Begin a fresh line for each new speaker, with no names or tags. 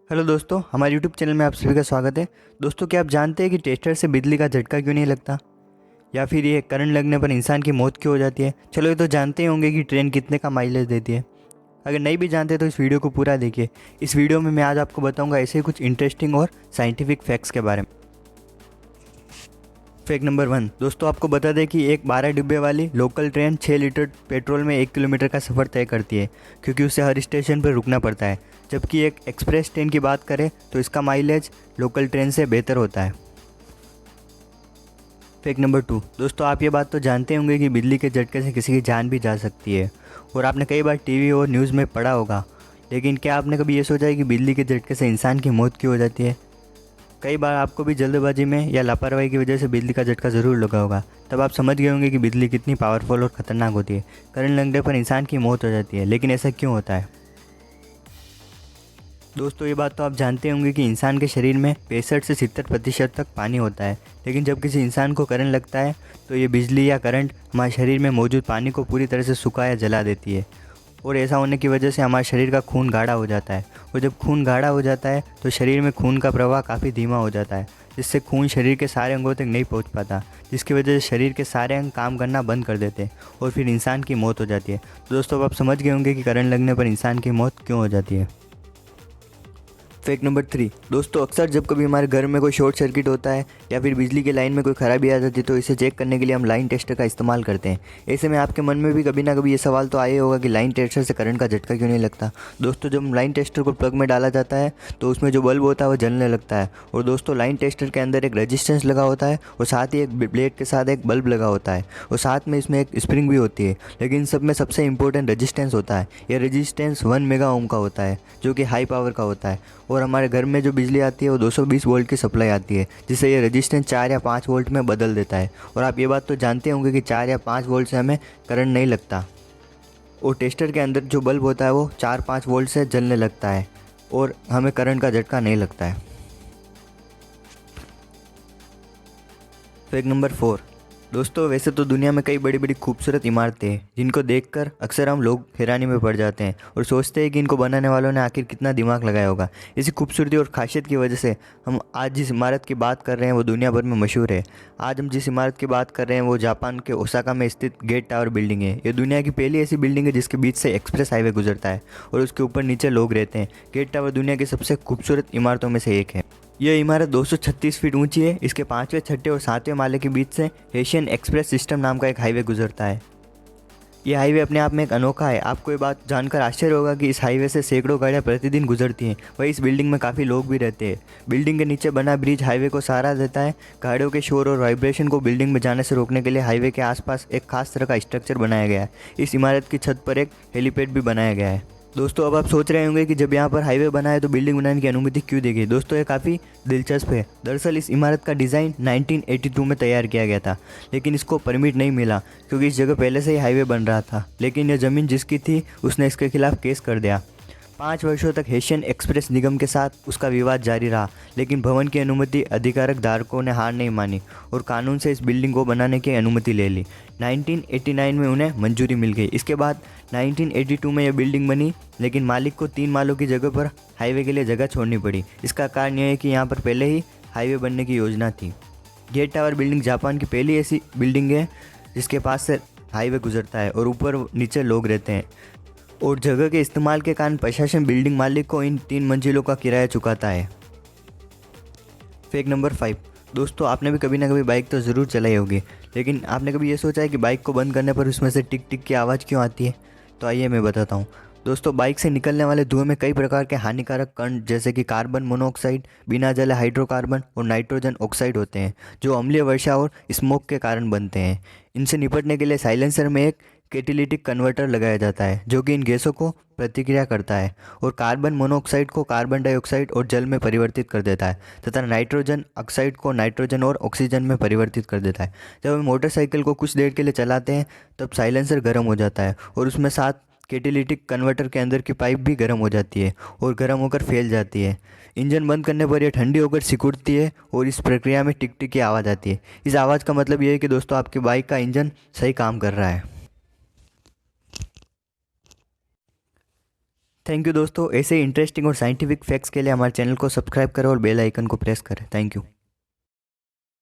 Hello दोस्तों, हमारे YouTube channel में आप सभी का स्वागत है। दोस्तों, क्या आप जानते हैं कि टेस्टर से बिजली का झटका क्यों नहीं लगता, या फिर ये करंट लगने पर इंसान की मौत क्यों हो जाती है। चलो, ये तो जानते ही होंगे कि ट्रेन कितने का माइलेज देती है। अगर नहीं भी जानते तो इस वीडियो को पूरा देखिए। इस वीडियो में मैं आज आपको बताऊंगा ऐसे ही कुछ इंटरेस्टिंग और साइंटिफिक फैक्ट्स के बारे में। फैक्ट नंबर 1, दोस्तों आपको बता दें कि एक 12 डिब्बे वाली लोकल ट्रेन 6 लीटर पेट्रोल में 1 किलोमीटर का सफ़र तय करती है, क्योंकि उसे हर स्टेशन पर रुकना पड़ता है। जबकि एक एक्सप्रेस ट्रेन की बात करें तो इसका माइलेज लोकल ट्रेन से बेहतर होता है। फैक्ट नंबर 2, दोस्तों आप ये बात तो जानते होंगे कि बिजली के झटके से किसी की जान भी जा सकती है, और आपने कई बार टीवी और न्यूज़ में पढ़ा होगा। लेकिन क्या आपने कभी ये सोचा है कि बिजली के झटके से इंसान की मौत क्यों हो जाती है। कई बार आपको भी जल्दबाजी में या लापरवाही की वजह से बिजली का झटका ज़रूर लगा होगा। तब आप समझ गए होंगे कि बिजली कितनी पावरफुल और ख़तरनाक होती है। करंट लगने पर इंसान की मौत हो जाती है, लेकिन ऐसा क्यों होता है। दोस्तों, ये बात तो आप जानते होंगे कि इंसान के शरीर में 65 से 70% तक पानी होता है। लेकिन जब किसी इंसान को करंट लगता है तो ये बिजली या करंट हमारे शरीर में मौजूद पानी को पूरी तरह से सुखा या जला देती है। और ऐसा होने की वजह से हमारे शरीर का खून गाढ़ा हो जाता है। और जब खून गाढ़ा हो जाता है तो शरीर में खून का प्रवाह काफ़ी धीमा हो जाता है, जिससे खून शरीर के सारे अंगों तक नहीं पहुंच पाता, जिसकी वजह से शरीर के सारे अंग काम करना बंद कर देते हैं और फिर इंसान की मौत हो जाती है। तो दोस्तों, अब आप समझ गए होंगे कि करंट लगने पर इंसान की मौत क्यों हो जाती है। फैक्ट नंबर 3, दोस्तों अक्सर जब कभी हमारे घर में कोई शॉर्ट सर्किट होता है या फिर बिजली के लाइन में कोई खराबी आ जाती है, तो इसे चेक करने के लिए हम लाइन टेस्टर का इस्तेमाल करते हैं। ऐसे में आपके मन में भी कभी ना कभी ये सवाल तो आया होगा कि लाइन टेस्टर से करंट का झटका क्यों नहीं लगता। दोस्तों, जब लाइन टेस्टर को प्लग में डाला जाता है तो उसमें जो बल्ब होता है वो जलने लगता है। और दोस्तों, लाइन टेस्टर के अंदर एक रेजिस्टेंस लगा होता है और साथ ही एक ब्लेड के साथ एक बल्ब लगा होता है, और साथ में इसमें एक स्प्रिंग भी होती है। लेकिन सब में सबसे इंपॉर्टेंट रेजिस्टेंस होता है। यह रेजिस्टेंस 1 मेगा ओम का होता है, जो कि हाई पावर का होता है। और हमारे घर में जो बिजली आती है वो 220 वोल्ट की सप्लाई आती है, जिससे ये रेजिस्टेंस 4 या 5 वोल्ट में बदल देता है। और आप ये बात तो जानते होंगे कि 4 या 5 वोल्ट से हमें करंट नहीं लगता। और टेस्टर के अंदर जो बल्ब होता है वो 4-5 वोल्ट से जलने लगता है और हमें करंट का झटका नहीं लगता है। फैक्ट नंबर 4, दोस्तों वैसे तो दुनिया में कई बड़ी बड़ी खूबसूरत इमारतें हैं, जिनको देखकर अक्सर हम लोग हैरानी में पड़ जाते हैं और सोचते हैं कि इनको बनाने वालों ने आखिर कितना दिमाग लगाया होगा। इसी खूबसूरती और खासियत की वजह से हम आज जिस इमारत की बात कर रहे हैं वो दुनिया भर में मशहूर है। आज हम जिस इमारत की बात कर रहे हैं वो जापान के ओसाका में स्थित गेट टावर बिल्डिंग है। ये दुनिया की पहली ऐसी बिल्डिंग है जिसके बीच से एक्सप्रेस हाईवे गुजरता है और उसके ऊपर नीचे लोग रहते हैं। गेट टावर दुनिया की सबसे खूबसूरत इमारतों में से एक है। यह इमारत 236 फीट ऊंची है। इसके 5वें, 6ठे और 7वें माले के बीच से एशियन एक्सप्रेस सिस्टम नाम का एक हाईवे गुजरता है। यह हाईवे अपने आप में एक अनोखा है। आपको ये बात जानकर आश्चर्य होगा कि इस हाईवे से सैकड़ों गाड़ियाँ प्रतिदिन गुजरती हैं। वहीं इस बिल्डिंग में काफ़ी लोग भी रहते हैं। बिल्डिंग के नीचे बना ब्रिज हाईवे को सहारा देता है। गाड़ियों के शोर और वाइब्रेशन को बिल्डिंग में जाने से रोकने के लिए हाईवे के आसपास एक खास तरह का स्ट्रक्चर बनाया गया है। इस इमारत की छत पर एक हेलीपैड भी बनाया गया है। दोस्तों, अब आप सोच रहे होंगे कि जब यहाँ पर हाईवे बना है तो बिल्डिंग बनाने की अनुमति क्यों दी गई। दोस्तों, ये काफ़ी दिलचस्प है। दरअसल इस इमारत का डिज़ाइन 1982 में तैयार किया गया था, लेकिन इसको परमिट नहीं मिला क्योंकि इस जगह पहले से ही हाईवे बन रहा था। लेकिन यह ज़मीन जिसकी थी उसने इसके खिलाफ केस कर दिया। 5 वर्षों तक एशियन एक्सप्रेस निगम के साथ उसका विवाद जारी रहा, लेकिन भवन की अनुमति अधिकारक धारकों ने हार नहीं मानी और कानून से इस बिल्डिंग को बनाने की अनुमति ले ली। 1989 में उन्हें मंजूरी मिल गई। इसके बाद 1982 में यह बिल्डिंग बनी, लेकिन मालिक को 3 मालों की जगह पर हाईवे के लिए जगह छोड़नी पड़ी। इसका कारण यह है कि यहाँ पर पहले ही हाईवे बनने की योजना थी। गेट टावर बिल्डिंग जापान की पहली ऐसी बिल्डिंग है जिसके पास से हाईवे गुजरता है और ऊपर नीचे लोग रहते हैं। और जगह के इस्तेमाल के कारण प्रशासन बिल्डिंग मालिक को इन 3 मंजिलों का किराया चुकाता है। फैक्ट नंबर 5, दोस्तों आपने भी कभी ना कभी बाइक तो ज़रूर चलाई होगी, लेकिन आपने कभी ये सोचा है कि बाइक को बंद करने पर उसमें से टिक टिक की आवाज़ क्यों आती है। तो आइए मैं बताता हूँ। दोस्तों, बाइक से निकलने वाले धुएं में कई प्रकार के हानिकारक कण जैसे कि कार्बन मोनोऑक्साइड, बिना जले हाइड्रोकार्बन और नाइट्रोजन ऑक्साइड होते हैं, जो अम्लीय वर्षा और स्मोक के कारण बनते हैं। इनसे निपटने के लिए साइलेंसर में एक कैटालिटिक कन्वर्टर लगाया जाता है, जो कि इन गैसों को प्रतिक्रिया करता है और कार्बन मोनोऑक्साइड को कार्बन डाइऑक्साइड और जल में परिवर्तित कर देता है, तथा नाइट्रोजन ऑक्साइड को नाइट्रोजन और ऑक्सीजन में परिवर्तित कर देता है। जब हम मोटरसाइकिल को कुछ देर के लिए चलाते हैं तब साइलेंसर गर्म हो जाता है और उसमें साथ कैटालिटिक कन्वर्टर के अंदर की पाइप भी गर्म हो जाती है और गर्म होकर फैल जाती है। इंजन बंद करने पर यह ठंडी होकर सिकुड़ती है और इस प्रक्रिया में टिक टिक की आवाज़ आती है। इस आवाज़ का मतलब यह है कि दोस्तों आपकी बाइक का इंजन सही काम कर रहा है। थैंक यू दोस्तों, ऐसे ही इंटरेस्टिंग और साइंटिफिक फैक्ट्स के लिए हमारे चैनल को सब्सक्राइब करें और बेल आइकन को प्रेस करें। Thank you.